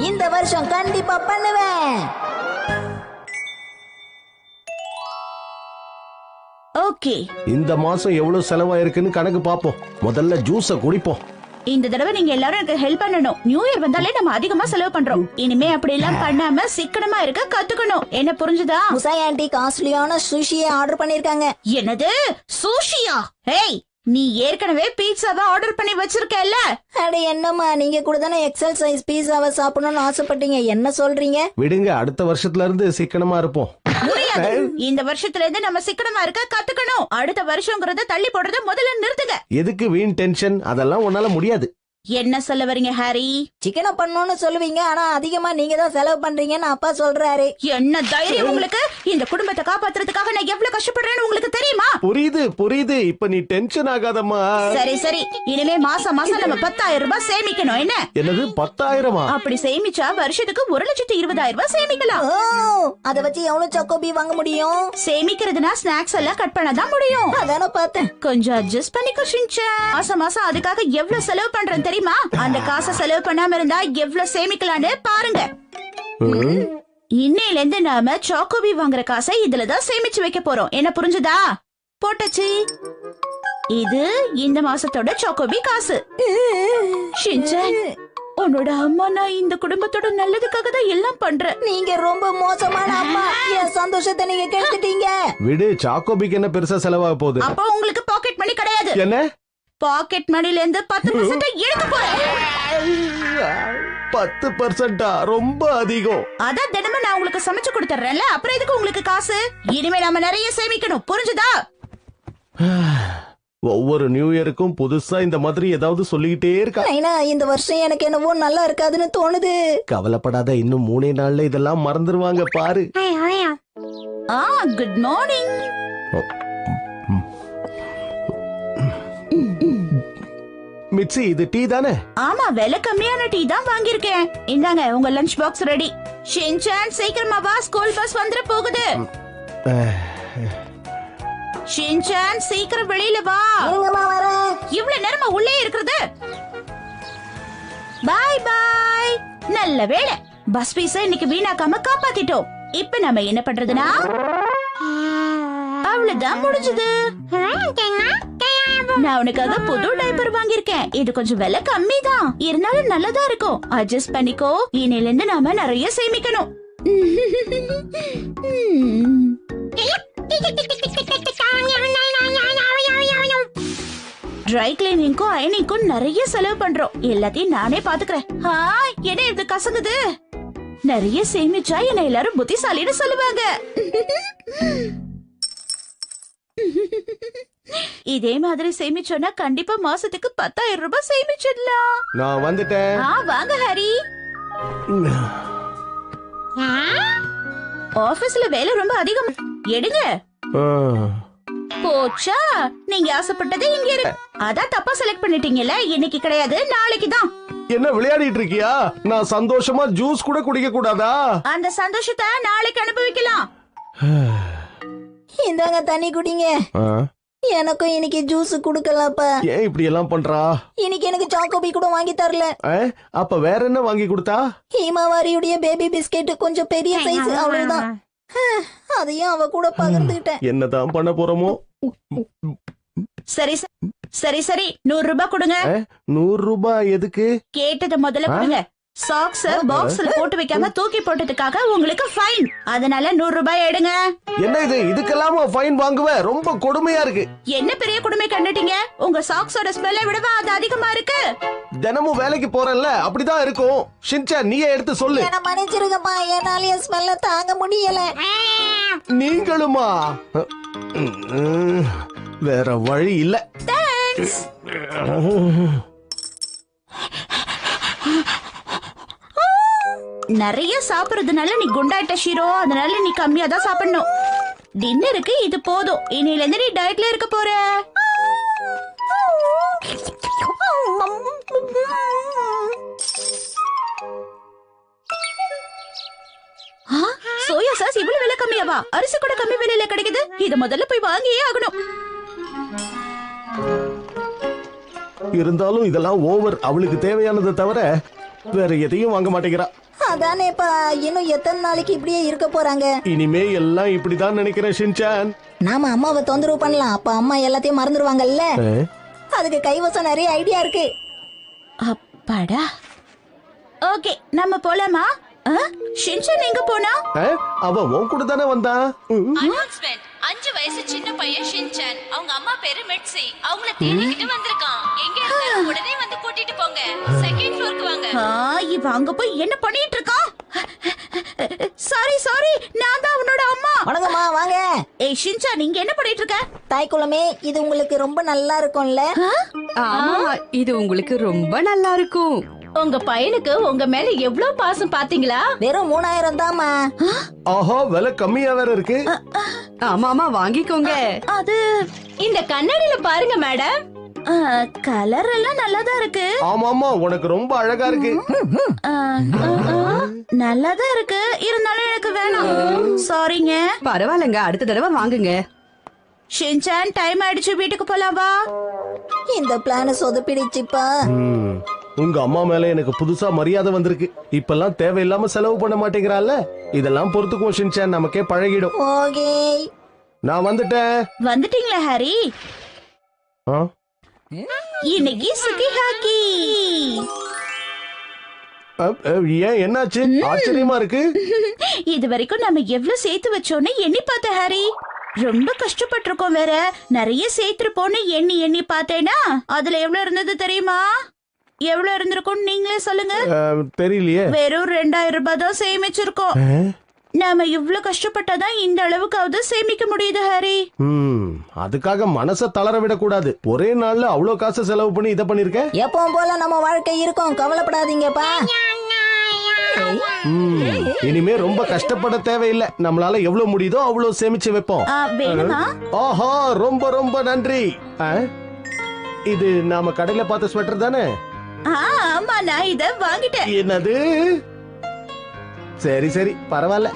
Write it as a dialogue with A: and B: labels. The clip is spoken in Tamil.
A: இந்த வருஷம் கண்டிப்பா பண்ணுவேன்.
B: ஓகே,
C: இந்த மாசம் எவ்வளவு செலவாயிருக்குன்னு கணக்கு பாப்போம். முதல்ல ஜூஸ குடிப்போம்.
B: இந்த தடவை நீங்க எல்லாரும் எனக்கு ஹெல்ப் பண்ணணும். நியூ இயர் வந்தாலே நம்ம அதிகமா செலவு பண்றோம். இனிமே அப்படி எல்லாம் பண்ணாம சிக்கனமா இருக்க கத்துக்கணும். என்ன புரிஞ்சுதா?
A: முசாய் ஆண்டி காஸ்ட்லியான சுஷியை ஆர்டர் பண்ணிருக்காங்க.
B: என்னது சுஷியா? ஹேய், நீ ஏற்கனவே பீட்சாவை ஆர்டர் பண்ணி வச்சிருக்கல.
A: அட என்னம்மா, நீங்க கூட தானே எக்ஸல் சைஸ் பீஸாவை சாப்பிடணும்னு ஆசைப்பட்டீங்க. என்ன சொல்றீங்க?
C: விடுங்க, அடுத்த வருஷத்துல இருந்து சிக்கனமா இருப்போம்.
B: முடியாது. இந்த வருஷத்துல இருந்து நம்ம சிக்கனமா இருக்க கத்துக்கணும். அடுத்த வருஷம்ங்கறத தள்ளி போடுறத முதல்ல நிறுத்துங்க.
C: எதுக்கு வீண் டென்ஷன்? அதெல்லாம் உன்னால முடியாது.
B: என்ன சொல்ல வரீங்க ஹாரி?
A: சிக்கனை பண்ணணும்னு சொல்லுவீங்க, ஆனா அதிகமா நீங்க தான் செலவு பண்றீங்கன்னு அப்பா சொல்றாரு.
B: என்ன தைரியம் உங்களுக்கு? இந்த குடும்பத்தை காப்பாத்துறதுக்காக நான் எவ்வளவு கஷ்டப்படுறேன்னு உங்களுக்கு தெரியுமா?
C: புரியுது புரியுது. இப்ப நீ டென்ஷன் ஆகாதம்மா.
B: சரி சரி, இனிமே மாசம் மாசம் நம்ம 10,000 ரூபாய் சேமிக்கணும். என்ன?
C: என்னது 10,000?
B: அப்படி சேமிச்சா வருஷத்துக்கு 1,20,000 ரூபாய் சேமிக்கலாம்.
A: ஓ, அத வச்சு எவ்வளவு சாக்கோபி வாங்க முடியும்?
B: சேமிக்கிறதுனா ஸ்நாக்ஸ் எல்லாம் கட் பண்ணதான் முடியும்.
A: அதான பார்த்தேன்.
B: கொஞ்சம் அட்ஜஸ்ட் பண்ணிக்கோ ஷின்சான். மாசம் மாசம் அதுக்காக எவ்வளவு செலவு பண்றேன் தெரியுமா? அந்த காசை செலவு பண்ணாம இருந்தா எவ்வளவு சேமிக்கலான்னு பாருங்க. இன்னையில இருந்து நாம சாக்கோபி வாங்குற காசை இதுலதான் சேமிச்சு வைக்க போறோம். என்ன புரிஞ்சுதா? போட்டச்சு. இது இந்த மாசத்தோட சாக்கோபி காசு. ஷின்சான், உன்னோட அம்மா நான் இந்த குடும்பத்தோட நல்லதுக்காக தான் எல்லாம் பண்றேன்.
A: நீங்க ரொம்ப மோசமான அம்மா. என் சந்தோஷத்தை நீங்க கெடுத்துட்டீங்க.
C: விடு, சாக்கோபிக்கு என்ன பெருசா செலவாக போகுது?
B: அப்போ உங்களுக்கு பாக்கெட் மணி கிடையாது.
C: என்ன?
B: பாக்கெட் மணில இருந்து 10% எடுக்க போறேன்.
C: 10%? ரொம்ப அதிகம்.
B: அதான் தினமும் நான் உங்களுக்கு சமைச்சு கொடுத்துறேன்ல, அப்புறம் எதுக்கு உங்களுக்கு காசு? இனிமே நாம நிறைய சேமிக்கணும். புரிஞ்சுதா?
C: ஒவ்வொரு நியூ இயருக்கும் புதுசா இந்த மாதிரி ஏதாவது சொல்லிக்கிட்டே இருக்கா.
A: நைனா, இந்த வருஷம் எனக்கு என்னவோ நல்லா இருக்காதுன்னு தோணுது.
C: கவலைப்படாத, இன்னும் 3 நாள்ல இதெல்லாம் மறந்துருவாங்க பாரு.
B: Good morning.
C: மிச்சி, இது டீ தானே?
B: ஆமா, விலை கம்மியான டீ தான் வாங்கியிருக்கேன். இந்தாங்க உங்க லஞ்ச் பாக்ஸ் ரெடி. ஷின்சான், சீக்கிரமா வா, ஸ்கூல் பஸ் வந்துட போகுது. ஷின்சான், சீக்கிரம் வெளியில வா. இவ்வளவு நேரமா உள்ளே இருக்கிறது? பாய் பாய். நல்ல வேளை, பஸ் பீஸ இன்னைக்கு வீணாக்காம காப்பாத்திட்டோம். இப்ப நம்ம என்ன பண்றதுன்னா, அவ்வளவுதான் முடிஞ்சது. நான் உனக்காக புது டைப்பர் வாங்கியிருக்கேன். இது கொஞ்சம் விலை கம்மி தான், இருந்தாலும் நல்லதா இருக்கும். அட்ஜஸ்ட் பண்ணிக்கோ. இன்னையில இருந்து நாம நிறைய சேமிக்கணும். ட்ரை கிளீனிங்க்கும் அயனிங்க்கும் நிறைய செலவு பண்றோம். எல்லாத்தையும் நானே பாத்துக்கிறேன். என்ன இது கசங்குது? நிறைய சேமிச்சா என்ன எல்லாரும் புத்திசாலின்னு சொல்லுவாங்க. இதே மாதிரி சேமிச்சோன்னா கண்டிப்பா மாசத்துக்கு 10,000 ரூபாய் சேமிச்சிடலாம்.
C: நான் வந்துட்டேன்.
B: வாங்க ஹரி. ஆபீஸ்ல வேலை ரொம்ப அதிகம். எடுங்க. போச்சா, நீங்க ஆசைப்பட்டது இங்க இருக்கு. அதான் தப்பா செலக்ட் பண்ணிட்டீங்கல்ல. இன்னைக்கு கிடையாது, நாளைக்கு தான்.
C: என்ன விளையாடிட்டு இருக்கியா? நான் சந்தோஷமா ஜூஸ் கூட குடிக்க கூடாதா?
B: அந்த சந்தோஷத்தை நாளைக்கு அனுபவிக்கலாம்.
A: இந்தாங்க தண்ணி குடிங்க. எனக்கும் இன்னைக்கு ஜூஸ் குடுக்கலப்பா.
C: ஏன் இப்படி எல்லாம் பண்றா?
A: இன்னைக்கு எனக்கு சாக்கோபி கூட வாங்கி தரல.
C: அப்ப வேற என்ன வாங்கி கொடுத்தா?
A: ஹீமாவாரியுடைய பேபி பிஸ்கெட், கொஞ்சம் பெரிய சைஸ், அவ்வளவுதான். அதையும் அவ கூட பகிர்ந்துகிட்டேன்.
C: என்னதான் பண்ண போறோமோ?
B: சரி சரி சரி, 100 ரூபாய் கொடுங்க.
C: 100 ரூபாய் எதுக்கு?
B: கேட்டது முதல்ல கொடுங்க. சாக்ஸ் பாக்ஸ்ல போட்டு வைக்காம தூக்கி போட்டதுக்காக உங்களுக்கு ஃபைன். அதனால 100 ரூபாய் எடுங்க.
C: என்ன இது? இதுக்கெல்லாம் ஃபைன் வாங்குவேன்? ரொம்ப கொடுமையா இருக்கு.
B: என்ன பெரிய கொடுமை கண்டுட்டீங்க? உங்க சாக்ஸோட ஸ்மெல்லை விடவா அது அதிகமா இருக்கு?
C: தினமும் வேலைக்கு போறேன்ல, அப்படிதான் இருக்கும். ஷின்சான், நீயே எடுத்து சொல்லு.
A: என்ன மன்னிச்சிருங்கப்பா, என்னால ஸ்மெல்ல தாங்க முடியல.
C: நீங்களுமா? வேற வழி இல்ல.
B: நிறைய சாப்பிடுறதுனால நீ குண்டாயிட்ட ஷீரோ. அதனால நீ கம்மியா தான் சாப்பிடணும். டின்னருக்கு இது போதும். இன்னையில இருந்து நீ டயட்ல இருக்க போற. சோயா சாஸ் இவ்வளவு விலை கம்மியாவா? அரிசி கூட கம்மி விலையில கிடைக்குது. இத முதல்ல போய் வாங்கியே ஆகணும்.
C: இருந்தாலும் இதெல்லாம் ஓவர். அவளுக்கு தேவையானதை தவிர வேற எதையும் வாங்க மாட்டேங்கிறா.
A: அதானேப்பா, இன்னும் எத்தனை நாளைக்கு இப்படியே இருக்க போறாங்க?
C: இனிமே எல்லாம் இப்படிதான் நினைக்கிறேன் ஷின்சான்.
A: நாம அம்மாவை தொந்தரவு பண்ணலாம், அப்ப அம்மா எல்லாத்தையும் மறந்துடுவாங்கல்ல.
C: ஆ?
A: அதுக்கு கைவசம் நிறைய ஐடியா இருக்கு.
B: அப்பாடா. ஓகே, நம்ம போலாமா? ஷின்சான் எங்க போனா?
C: அவ உன் கூட தானே வந்தா.
D: அனௌன்ஸ்மெண்ட். 5 வயசு சின்ன பையன் ஷின்சான், அவங்க அம்மா பேரு மெட்சி, அவங்கள தேடிக்கிட்டு வந்திருக்கான். எங்க இருந்தாலும் உடனே வந்து கூட்டிட்டு போங்க. செகண்ட் ஃப்ளோருக்கு வாங்க.
B: இவ அங்க போய் என்ன பண்ணிட்டு இருக்கான்? சாரி, நான் தான் அவனோட அம்மா.
A: வணக்கம்மா, வாங்க.
B: ஏய் ஷின்சான், நீங்க என்ன பண்ணிட்டு இருக்க?
A: தாய்க்குளமே, இது உங்களுக்கு ரொம்ப நல்லா இருக்கும்ல?
E: ஆமா, இது உங்களுக்கு ரொம்ப நல்லா இருக்கும்.
D: உங்க பையனுக்கு உங்க மேல எவ்வளவு பாசம் பாத்தீங்களா?
A: வெறும் 3000 தாம்மா.
C: ஆஹா, விலை கம்மியா வேற இருக்கு.
E: ஆமா வாங்கிக்கோங்க.
B: அது
D: இந்த கண்ணாடியில பாருங்க மேடம்.
B: கலர் எல்லாம் நல்லாதான் இருக்கு.
C: ஆமாமா, உனக்கு ரொம்ப அழகா இருக்கு.
B: நல்லாதான் இருக்கு, இருந்தாலும் எனக்கு வேணாம். சாரிங்க.
E: பரவாயில்லங்க, அடுத்த தடவை வாங்குங்க.
B: ஷின்சான், டைம் ஆயிடுச்சு, வீட்டுக்கு போலாம் வா.
A: இந்த பிளான சொதப்பிடுச்சுப்பா.
C: உங்க அம்மா மேல எனக்கு புதுசா மரியாதை வந்திருக்கு. இப்பெல்லாம் தேவையில்லாம செலவு பண்ண மாட்டேங்கிறாள்ல. இதெல்லாம் பொறுத்துக்கும் ஷின்சான், நமக்கே பழகிடும்.
A: ஓகே.
C: நான் வந்துட்டேன்.
B: வந்துட்டீங்களா ஹாரி?
C: ஆ?
B: இன்னைக்கு சுகி ஹாக்கி.
C: ஏன், என்னாச்சு? ஆச்சரியமா இருக்கு.
B: இது வரைக்கும் நம்ம எவ்வளவு சேர்த்து வச்சோன்னு எண்ணி பார்த்த ஹாரி. ரொம்ப கஷ்டப்பட்டிருக்கோம் வேற. நிறைய சேர்த்திருப்போன்னு எண்ணி பார்த்தேனா அதுல எவ்வளவு இருந்தது தெரியுமா? எவ்வளவு இருந்திருக்கும் நீங்களே சொல்லுங்க.
C: தெரியலையே.
B: வெறும் 2000 ரூபாய் தான் சேமிச்சிருக்கோம். நாம இவ்ளோ கஷ்டப்பட்டாதான் இந்த அளவுக்காவது சேமிக்க முடியுது ஹாரி.
C: அதுக்காக மனச தளர விடக்கூடாது. ஒரே நாள்ல அவ்வளவு காசு செலவு பண்ணி இத பண்ணிருக்க.
A: எப்பவும் போல நம்ம வாழ்க்கை இருக்கும், கவலைப்படாதீங்கப்பா.
C: இனிமே ரொம்ப கஷ்டப்பட தேவையில்லை. நம்மளால எவ்வளவு முடியுதோ அவ்வளவு சேமிச்சு வைப்போம்.
B: வேணுமா?
C: ஆஹா, ரொம்ப ரொம்ப நன்றி. இது நாம கடையில பார்த்த ஸ்வெட்டர் தானே?
B: ஆமா, நான் இத வாங்கிட்டேன்.
C: என்னது? சரி பரவாயில்ல.